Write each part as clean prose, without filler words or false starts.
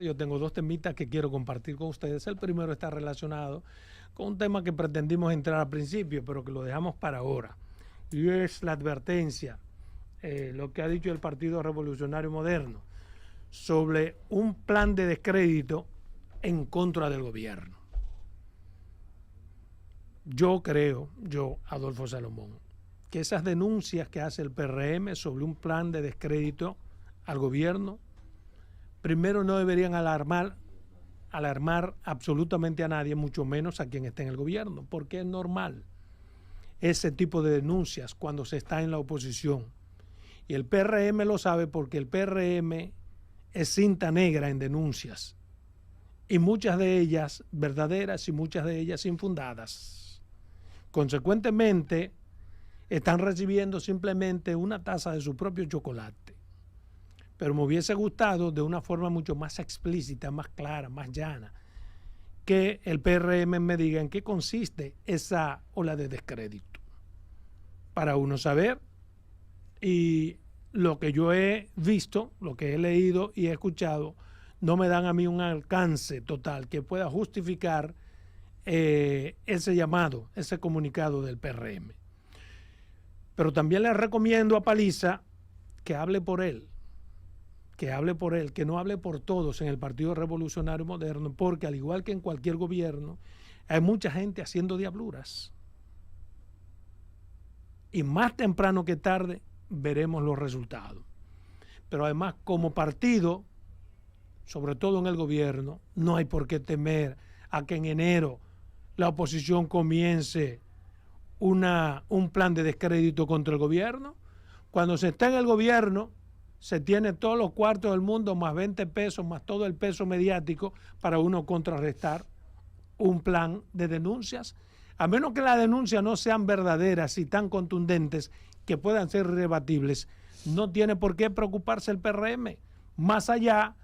Yo tengo dos temitas que quiero compartir con ustedes. El primero está relacionado con un tema que pretendimos entrar al principio, pero que lo dejamos para ahora. Y es la advertencia, lo que ha dicho el Partido Revolucionario Moderno, sobre un plan de descrédito en contra del gobierno. Yo creo, Adolfo Salomón, que esas denuncias que hace el PRM sobre un plan de descrédito al gobierno, primero no deberían alarmar absolutamente a nadie, mucho menos a quien esté en el gobierno, porque es normal ese tipo de denuncias cuando se está en la oposición. Y el PRM lo sabe porque el PRM es cinta negra en denuncias, y muchas de ellas verdaderas y muchas de ellas infundadas. Consecuentemente, están recibiendo simplemente una taza de su propio chocolate. Pero me hubiese gustado de una forma mucho más explícita, más clara, más llana, que el PRM me diga en qué consiste esa ola de descrédito, para uno saber. Y lo que yo he visto, lo que he leído y he escuchado, no me dan a mí un alcance total que pueda justificar ese llamado, ese comunicado del PRM. Pero también le recomiendo a Paliza que hable por él, que no hable por todos en el Partido Revolucionario Moderno, porque al igual que en cualquier gobierno, hay mucha gente haciendo diabluras. Y más temprano que tarde veremos los resultados. Pero además, como partido, sobre todo en el gobierno, no hay por qué temer a que en enero la oposición comience un plan de descrédito contra el gobierno. Cuando se está en el gobierno, se tiene todos los cuartos del mundo, más 20 pesos, más todo el peso mediático para uno contrarrestar un plan de denuncias, a menos que las denuncias no sean verdaderas y tan contundentes que puedan ser rebatibles. No tiene por qué preocuparse el PRM, más allá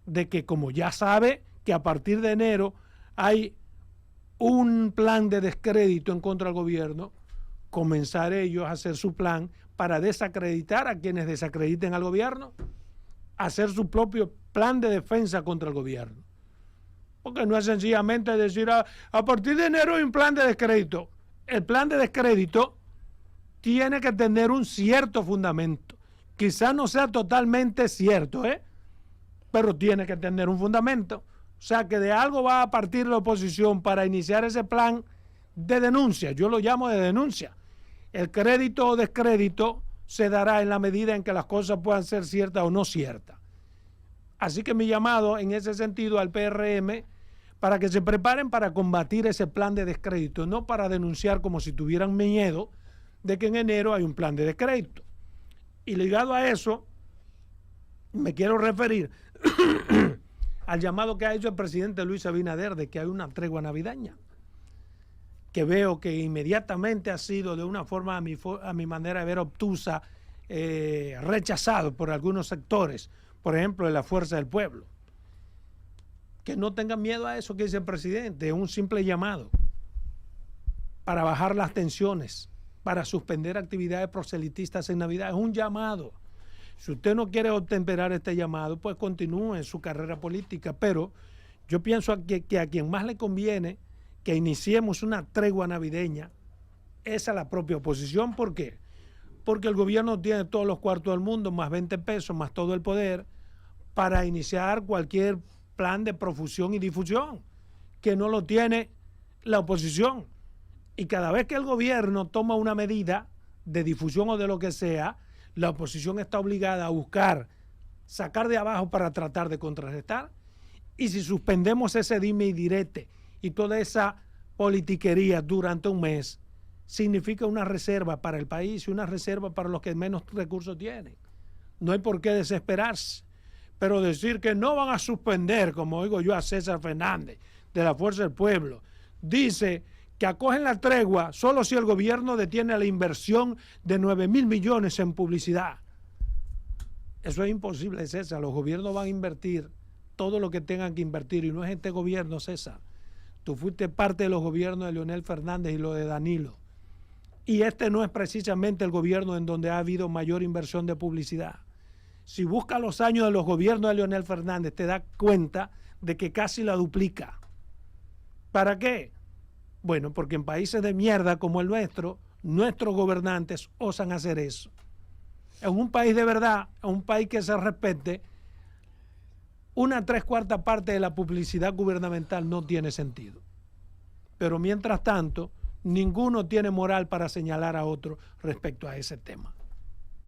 de que, como ya sabe, que a partir de enero hay un plan de descrédito en contra del gobierno, comenzar ellos a hacer su plan para desacreditar a quienes desacrediten al gobierno, hacer su propio plan de defensa contra el gobierno. Porque no es sencillamente decir a partir de enero hay un plan de descrédito. El plan de descrédito tiene que tener un cierto fundamento. Quizás no sea totalmente cierto, pero tiene que tener un fundamento. O sea que de algo va a partir la oposición para iniciar ese plan de denuncia. Yo lo llamo de denuncia. El crédito o descrédito se dará en la medida en que las cosas puedan ser ciertas o no ciertas. Así que mi llamado en ese sentido al PRM, para que se preparen para combatir ese plan de descrédito, no para denunciar como si tuvieran miedo de que en enero hay un plan de descrédito. Y ligado a eso, me quiero referir al llamado que ha hecho el presidente Luis Abinader de que hay una tregua navideña, que veo que inmediatamente ha sido de una forma, a mi manera de ver, obtusa, rechazado por algunos sectores, por ejemplo, de la Fuerza del Pueblo. Que no tengan miedo a eso que dice el presidente, es un simple llamado para bajar las tensiones, para suspender actividades proselitistas en Navidad, es un llamado. Si usted no quiere obtemperar este llamado, pues continúe en su carrera política, pero yo pienso que a quien más le conviene que iniciemos una tregua navideña es a la propia oposición. ¿Por qué? Porque el gobierno tiene todos los cuartos del mundo, más 20 pesos, más todo el poder, para iniciar cualquier plan de profusión y difusión, que no lo tiene la oposición. Y cada vez que el gobierno toma una medida de difusión o de lo que sea, la oposición está obligada a buscar sacar de abajo para tratar de contrarrestar. Y si suspendemos ese dime y direte y toda esa politiquería durante un mes, significa una reserva para el país y una reserva para los que menos recursos tienen. No hay por qué desesperarse. Pero decir que no van a suspender, como oigo yo a César Fernández, de la Fuerza del Pueblo, dice que acogen la tregua solo si el gobierno detiene la inversión de 9.000 millones en publicidad. Eso es imposible, César. Los gobiernos van a invertir todo lo que tengan que invertir, y no es este gobierno, César. Tú fuiste parte de los gobiernos de Leonel Fernández y lo de Danilo. Y este no es precisamente el gobierno en donde ha habido mayor inversión de publicidad. Si buscas los años de los gobiernos de Leonel Fernández, te das cuenta de que casi la duplica. ¿Para qué? Bueno, porque en países de mierda como el nuestro, nuestros gobernantes osan hacer eso. En un país de verdad, en un país que se respete, una 3/4 parte de la publicidad gubernamental no tiene sentido. Pero mientras tanto, ninguno tiene moral para señalar a otro respecto a ese tema.